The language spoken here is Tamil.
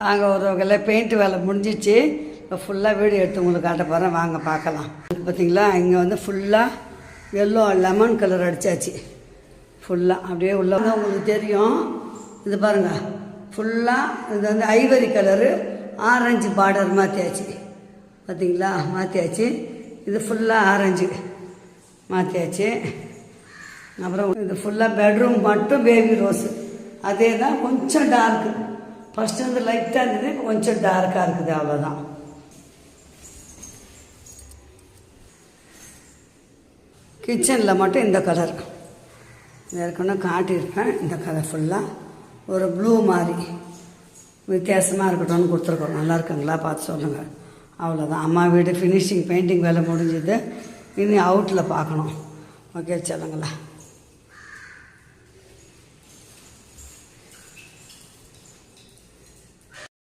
நாங்கள் ஒரு வகையில் பெயிண்ட் வேலை முடிஞ்சிச்சு. இப்போ ஃபுல்லாக வீடியோ எடுத்து உங்களுக்கு காட்ட போகிறேன், வாங்க பார்க்கலாம். பார்த்தீங்களா, இங்கே வந்து ஃபுல்லாக எல்லோ லெமன் கலர் அடித்தாச்சு. ஃபுல்லாக அப்படியே உள்ள உங்களுக்கு தெரியும். இது பாருங்கள், ஃபுல்லாக இது வந்து ஐவரி கலரு ஆரஞ்சு பார்டர் மாற்றியாச்சு. பார்த்தீங்களா, மாற்றியாச்சு. இது ஃபுல்லாக ஆரஞ்சு மாற்றியாச்சு. அப்புறம் இது ஃபுல்லாக பெட்ரூம் மட்டும் பேபி ரோஸு. அதே தான் கொஞ்சம் டார்க்கு. ஃபஸ்ட்டு வந்து லைட்டாக இருந்தது, இப்போ கொஞ்சம் டார்க்காக இருக்குது, அவ்வளோதான். கிச்சனில் மட்டும் இந்த கலர் ஏற்கனவே காட்டியிருப்பேன். இந்த கலர் ஃபுல்லாக ஒரு ப்ளூ மாதிரி வித்தியாசமாக இருக்கட்டும்னு கொடுத்துருக்கோம். நல்லா இருக்குங்களா பார்த்து சொல்லுங்கள். அவ்வளோதான். அம்மா வீடு ஃபினிஷிங் பெயிண்டிங் வேலை முடிஞ்சுது. இனி அவுட்டில் பார்க்கணும். ஓகே, சொல்லுங்களா.